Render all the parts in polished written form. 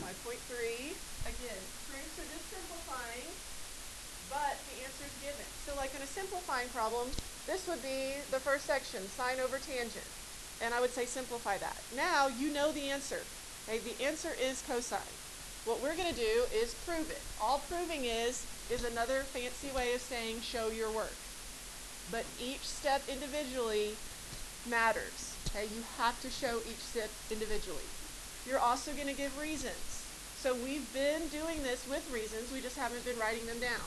My point 3, again, proofs are just simplifying, but the answer is given. So like in a simplifying problem, this would be the first section, sine over tangent. And I would say simplify that. Now you know the answer. Okay, the answer is cosine. What we're going to do is prove it. All proving is another fancy way of saying show your work. But each step individually matters. Okay, you have to show each step individually. You're also going to give reasons. So we've been doing this with reasons, we just haven't been writing them down.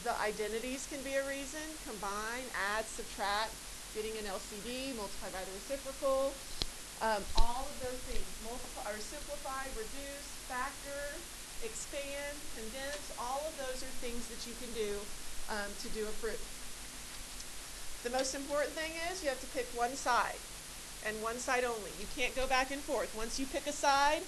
The identities can be a reason, combine, add, subtract, getting an LCD, multiply by the reciprocal, all of those things, multiply or simplify, reduce, factor, expand, condense, all of those are things that you can do to do a proof. The most important thing is you have to pick one side, and one side only. You can't go back and forth. Once you pick a side,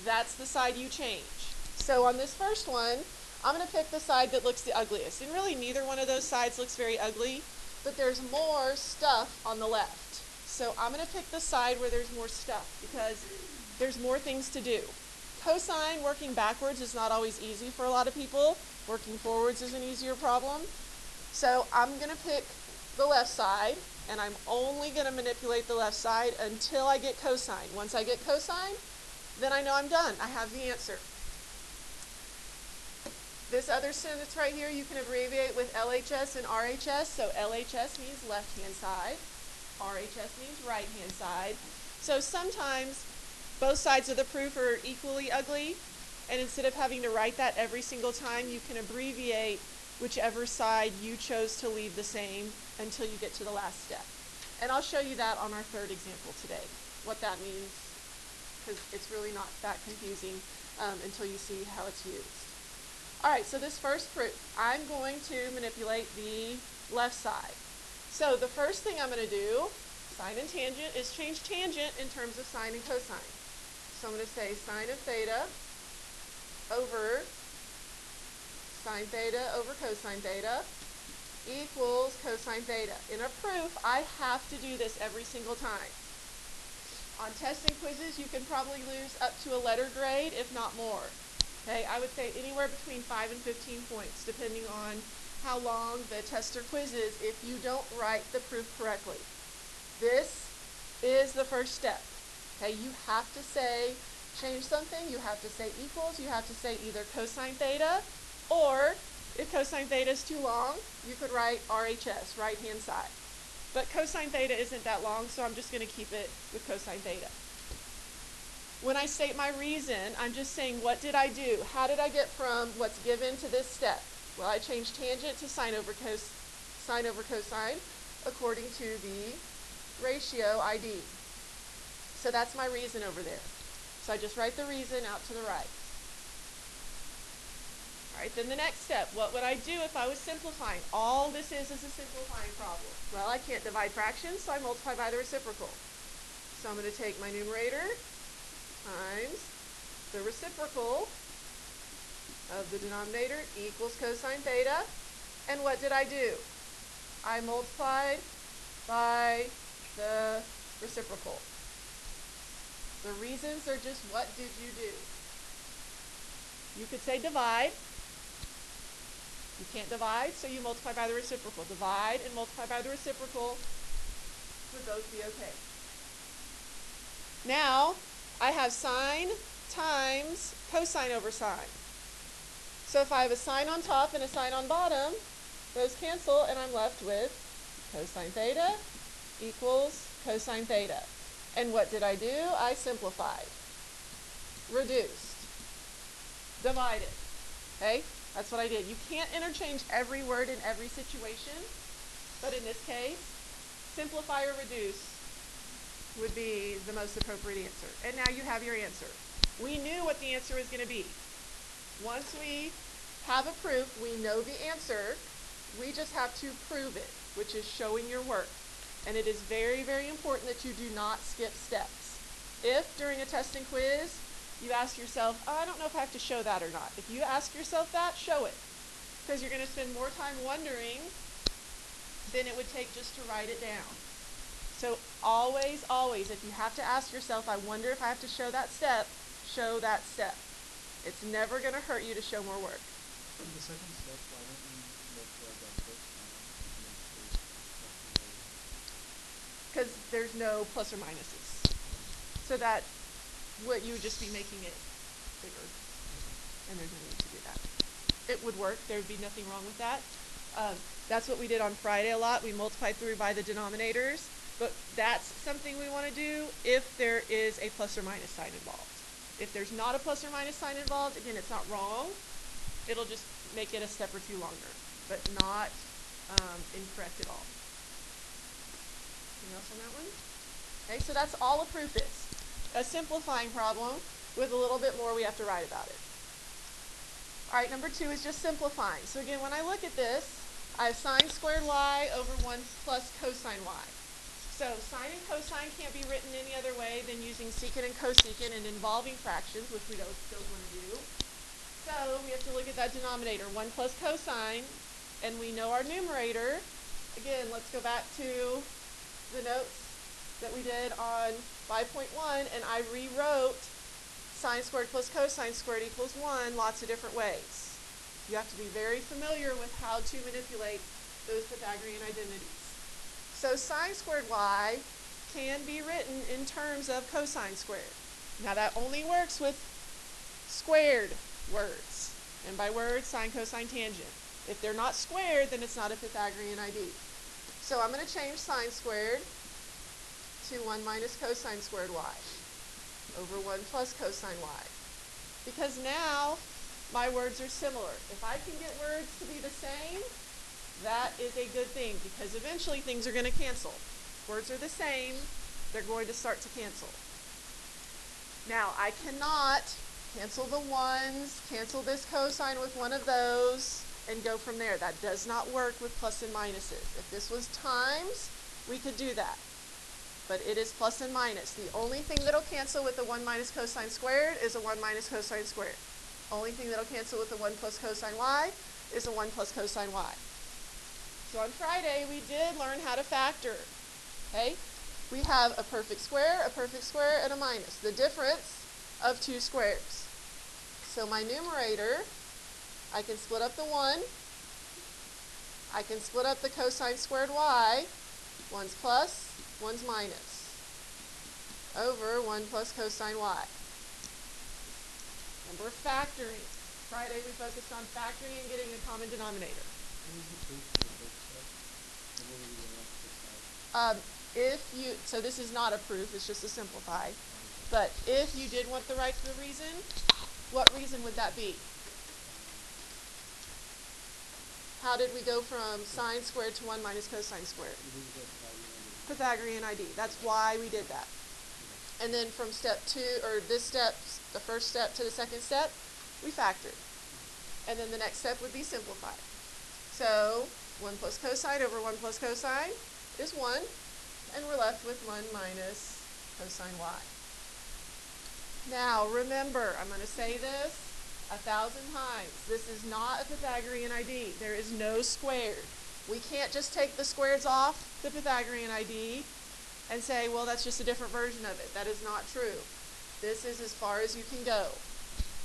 that's the side you change. So on this first one, I'm going to pick the side that looks the ugliest. And really neither one of those sides looks very ugly, but there's more stuff on the left. So I'm going to pick the side where there's more stuff because there's more things to do. Cosine working backwards is not always easy for a lot of people. Working forwards is an easier problem. So I'm going to pick the left side, and I'm only going to manipulate the left side until I get cosine. Once I get cosine, then I know I'm done. I have the answer. This other sentence right here, you can abbreviate with LHS and RHS. So LHS means left-hand side. RHS means right-hand side. So sometimes both sides of the proof are equally ugly, and instead of having to write that every single time, you can abbreviate whichever side you chose to leave the same until you get to the last step. And I'll show you that on our third example today, what that means, because it's really not that confusing until you see how it's used. All right, so this first proof, I'm going to manipulate the left side. So the first thing I'm going to do, sine and tangent, is change tangent in terms of sine and cosine. So I'm going to say sine of theta over sine theta over cosine theta equals cosine theta. In a proof, I have to do this every single time. On testing quizzes, you can probably lose up to a letter grade, if not more. Okay, I would say anywhere between 5 and 15 points, depending on how long the test or quiz is, if you don't write the proof correctly. This is the first step. Okay, you have to say, change something, you have to say equals, you have to say either cosine theta, or if cosine theta is too long, you could write RHS, right-hand side. But cosine theta isn't that long, so I'm just going to keep it with cosine theta. When I state my reason, I'm just saying, what did I do? How did I get from what's given to this step? Well, I changed tangent to sine over cosine according to the ratio ID. So that's my reason over there. So I just write the reason out to the right. All right, then the next step, what would I do if I was simplifying? All this is a simplifying problem. Well, I can't divide fractions, so I multiply by the reciprocal. So I'm going to take my numerator times the reciprocal of the denominator equals cosine theta. And what did I do? I multiplied by the reciprocal. The reasons are just what did you do? You could say divide. You can't divide, so you multiply by the reciprocal. Divide and multiply by the reciprocal would both be okay. Now, I have sine times cosine over sine. So if I have a sine on top and a sine on bottom, those cancel, and I'm left with cosine theta equals cosine theta. And what did I do? I simplified, reduced, divided. Okay? That's what I did. You can't interchange every word in every situation, but in this case, simplify or reduce would be the most appropriate answer. And now you have your answer. We knew what the answer was going to be. Once we have a proof, we know the answer. We just have to prove it, which is showing your work. And it is very, very important that you do not skip steps. If during a test and quiz, you ask yourself, oh, I don't know if I have to show that or not. If you ask yourself that, show it. Because you're going to spend more time wondering than it would take just to write it down. So always, always, if you have to ask yourself, I wonder if I have to show that step, show that step. It's never going to hurt you to show more work. In the second step, why don't we look for the first time and then take Because there's no plus or minuses. So that what you would just be making it bigger. And there's no need to do that. It would work. There would be nothing wrong with that. That's what we did on Friday a lot. We multiplied through by the denominators. But that's something we want to do if there is a plus or minus sign involved. If there's not a plus or minus sign involved, again, it's not wrong. It'll just make it a step or two longer, but not incorrect at all. Anything else on that one? Okay, so that's all a proof is. A simplifying problem with a little bit more we have to write about it. All right, number 2 is just simplifying. So again, when I look at this, I have sine squared y over 1 plus cosine y. So sine and cosine can't be written any other way than using secant and cosecant and involving fractions, which we don't still want to do. So we have to look at that denominator, 1 plus cosine, and we know our numerator. Again, let's go back to the notes that we did on 5.1, and I rewrote sine squared plus cosine squared equals 1 lots of different ways. You have to be very familiar with how to manipulate those Pythagorean identities. So sine squared y can be written in terms of cosine squared. Now that only works with squared words. And by words, sine, cosine, tangent. If they're not squared, then it's not a Pythagorean ID. So I'm going to change sine squared to 1 minus cosine squared y over 1 plus cosine y. Because now my words are similar. If I can get words to be the same, that is a good thing, because eventually things are going to cancel. Words are the same, they're going to start to cancel. Now, I cannot cancel the 1's, cancel this cosine with one of those, and go from there. That does not work with plus and minuses. If this was times, we could do that. But it is plus and minus. The only thing that'll cancel with the 1 minus cosine squared is a 1 minus cosine squared. Only thing that'll cancel with the 1 plus cosine y is a 1 plus cosine y. So on Friday, we did learn how to factor. Okay? We have a perfect square, and a minus. The difference of two squares. So my numerator, I can split up the 1. I can split up the cosine squared y. 1's plus, 1's minus. Over 1 plus cosine y. Remember factoring. Friday we focused on factoring and getting a common denominator. So this is not a proof, it's just a simplify. But if you did want the right for the reason, what reason would that be? How did we go from sine squared to 1 minus cosine squared? Pythagorean ID. That's why we did that. And then from step 2, or this step, the first step to the second step, we factored. And then the next step would be simplified. So 1 plus cosine over 1 plus cosine is 1, and we're left with 1 minus cosine y. Now remember, I'm going to say this 1,000 times. This is not a Pythagorean ID. There is no squared. We can't just take the squares off the Pythagorean ID and say, well, that's just a different version of it. That is not true. This is as far as you can go.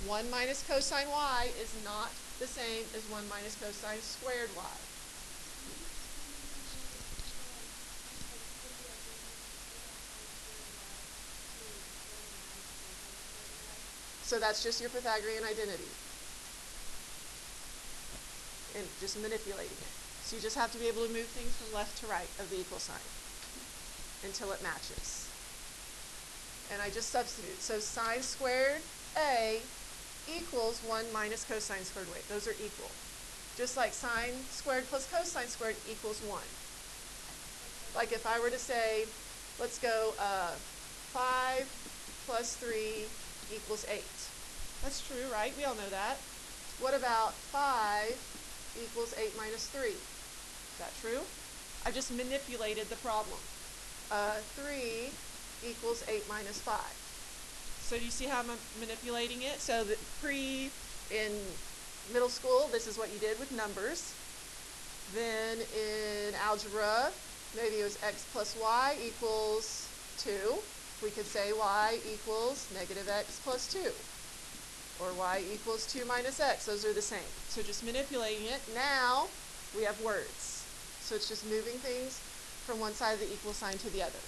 1 minus cosine y is not the same as 1 minus cosine squared y. So that's just your Pythagorean identity. And just manipulating it. So you just have to be able to move things from left to right of the equal sign until it matches. And I just substitute. So sine squared A equals 1 minus cosine squared y. Those are equal. Just like sine squared plus cosine squared equals 1. Like if I were to say, let's go 5 plus 3 equals 8. That's true, right? We all know that. What about 5 equals 8 minus 3? Is that true? I just manipulated the problem. 3 equals 8 minus 5. So do you see how I'm manipulating it? So that in middle school, this is what you did with numbers. Then in algebra, Maybe it was x plus y equals 2. We could say y equals negative x plus 2. Or y equals 2 minus x. Those are the same. So just manipulating it. Now we have words. So it's just moving things from one side of the equal sign to the other.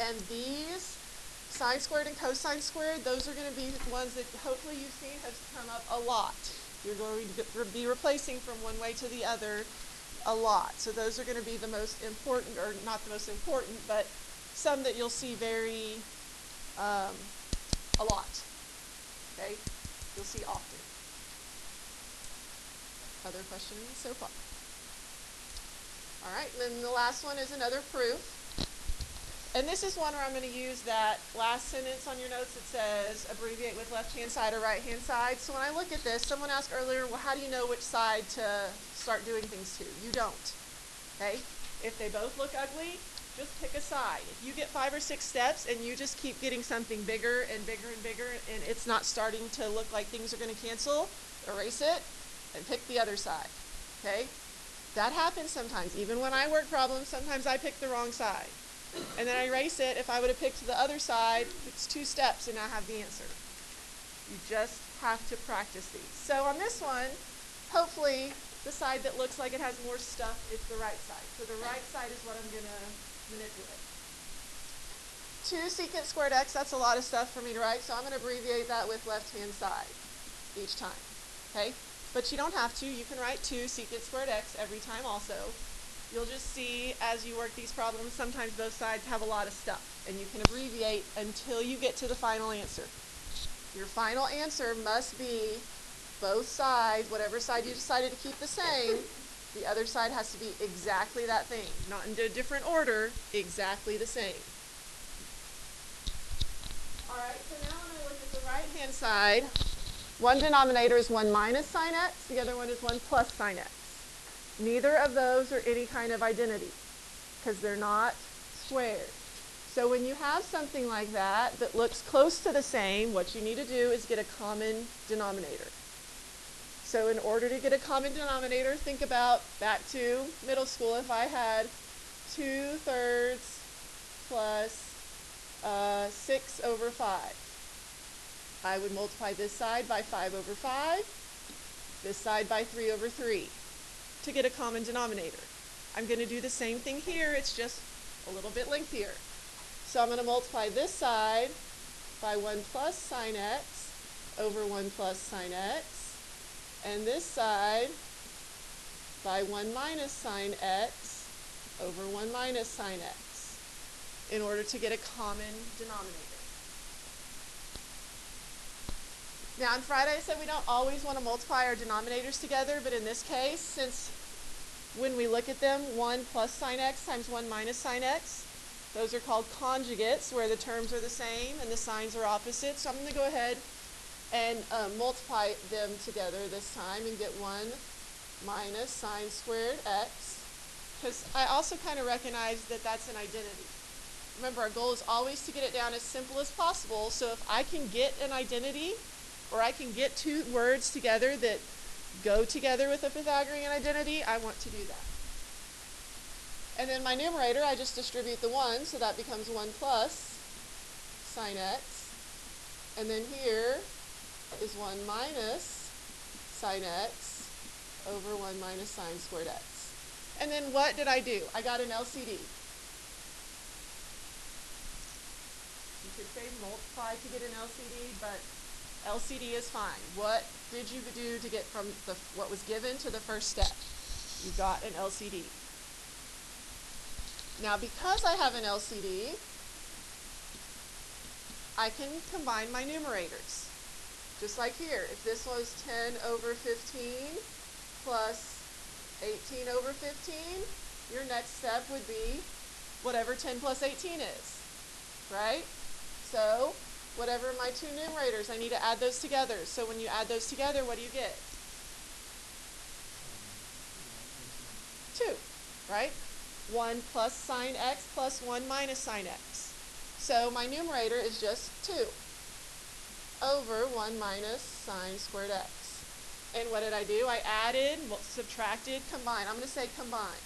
And these sine squared and cosine squared, those are going to be ones that hopefully you've seen have come up a lot. You're going to be replacing from one way to the other a lot. So those are going to be the most important, or not the most important, but some that you'll see very a lot. Okay? You'll see often. Other questions so far? All right, and then the last one is another proof. And this is one where I'm going to use that last sentence on your notes that says abbreviate with left-hand side or right-hand side. So when I look at this, someone asked earlier, well, how do you know which side to start doing things to? You don't. Okay? If they both look ugly, just pick a side. If you get 5 or 6 steps and you just keep getting something bigger and bigger and bigger and it's not starting to look like things are going to cancel, erase it and pick the other side. Okay? That happens sometimes. Even when I work problems, sometimes I pick the wrong side. And then I erase it. If I would have picked the other side, it's 2 steps and I have the answer. You just have to practice these. So on this one, hopefully the side that looks like it has more stuff is the right side. So the right side is what I'm going to manipulate. 2 secant squared x, that's a lot of stuff for me to write, so I'm going to abbreviate that with left-hand side each time. Okay? But you don't have to. You can write 2 secant squared x every time also. You'll just see as you work these problems, sometimes both sides have a lot of stuff, and you can abbreviate until you get to the final answer. Your final answer must be both sides, whatever side you decided to keep the same, the other side has to be exactly that thing, not in a different order, exactly the same. All right, so now when I look at the right-hand side, one denominator is 1 minus sine x, the other one is 1 plus sine x. Neither of those are any kind of identity because they're not squared. So when you have something like that that looks close to the same, what you need to do is get a common denominator. So in order to get a common denominator, think about back to middle school. If I had 2/3 plus 6 over 5, I would multiply this side by 5 over 5, this side by 3 over 3. To get a common denominator. I'm going to do the same thing here, it's just a little bit lengthier. So I'm going to multiply this side by 1 plus sine x over 1 plus sine x, and this side by 1 minus sine x over 1 minus sine x in order to get a common denominator. Now on Friday I said we don't always want to multiply our denominators together, but in this case, since when we look at them, 1 plus sine x times 1 minus sine x, those are called conjugates, where the terms are the same and the signs are opposite. So I'm going to go ahead and multiply them together this time and get 1 minus sine squared x, because I also kind of recognize that that's an identity. Remember, our goal is always to get it down as simple as possible, so if I can get an identity, or I can get 2 words together that go together with a Pythagorean identity, I want to do that. And then my numerator, I just distribute the 1, so that becomes 1 plus sine x. And then here is 1 minus sine x over 1 minus sine squared x. And then what did I do? I got an LCD. You could say multiply to get an LCD, but LCD is fine. What did you do to get from what was given to the first step? You got an LCD. Now because I have an LCD, I can combine my numerators. Just like here, if this was 10 over 15 plus 18 over 15, your next step would be whatever 10 plus 18 is, right? So whatever my 2 numerators, I need to add those together. So when you add those together, what do you get? 2, right? 1 plus sine x plus 1 minus sine x. So my numerator is just 2 over 1 minus sine squared x. And what did I do? I added, subtracted, combined. I'm going to say combine.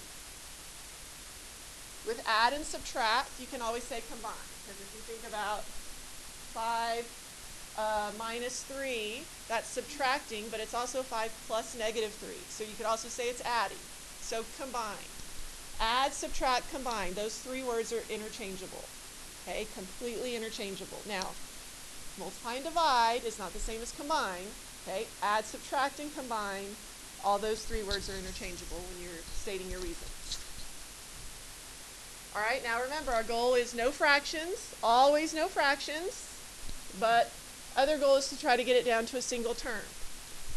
With add and subtract, you can always say combine. Because if you think about 5 minus 3, that's subtracting, but it's also 5 plus negative 3. So you could also say it's adding. So combine. Add, subtract, combine. Those three words are interchangeable. Okay, completely interchangeable. Now, multiply and divide is not the same as combine. Okay, add, subtract, and combine. All those three words are interchangeable when you're stating your reason. All right, now remember, our goal is no fractions, always no fractions, but other goal is to try to get it down to a single term.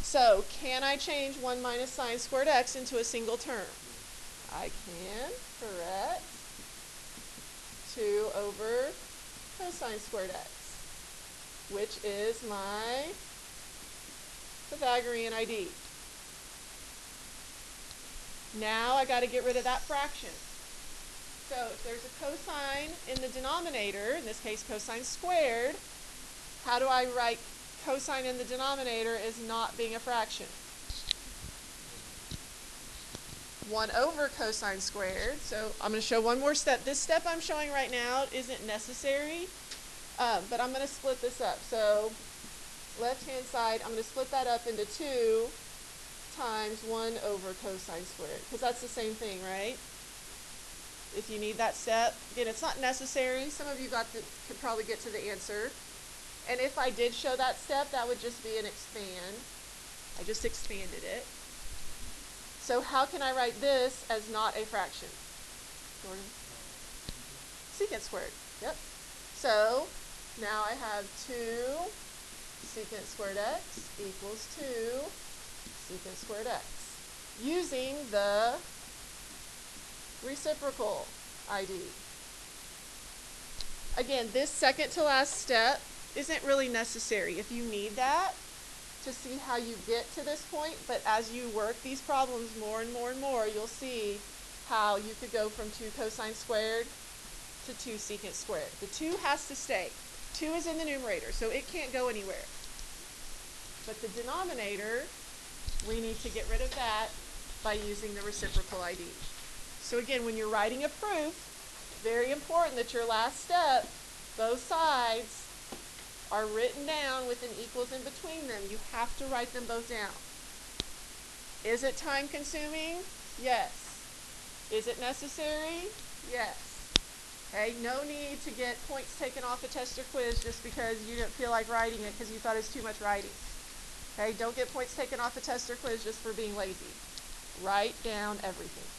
So, can I change 1 minus sine squared x into a single term? I can, correct. 2 over cosine squared x, which is my Pythagorean ID. Now I got to get rid of that fraction. So if there's a cosine in the denominator, in this case cosine squared, how do I write cosine in the denominator as not being a fraction? 1 over cosine squared. So I'm going to show one more step. This step I'm showing right now isn't necessary, but I'm going to split this up. So left-hand side, I'm going to split that up into 2 times 1 over cosine squared, because that's the same thing, right? If you need that step. Again, it's not necessary. Some of you could probably get to the answer. And if I did show that step, that would just be an expand. I just expanded it. So how can I write this as not a fraction? Jordan? Secant squared. Yep. So now I have 2 secant squared x equals 2 secant squared x, using the reciprocal ID. Again, this second to last step isn't really necessary. If you need that to see how you get to this point, but as you work these problems more and more and more, you'll see how you could go from 2 cosine squared to 2 secant squared. The 2 has to stay. 2 is in the numerator, so it can't go anywhere. But the denominator, we need to get rid of that by using the reciprocal ID. So again, when you're writing a proof, very important that your last step, both sides, are written down with an equals in between them. You have to write them both down. Is it time consuming? Yes. Is it necessary? Yes. Okay, no need to get points taken off a test or quiz just because you didn't feel like writing it because you thought it was too much writing. Okay, don't get points taken off a test or quiz just for being lazy. Write down everything.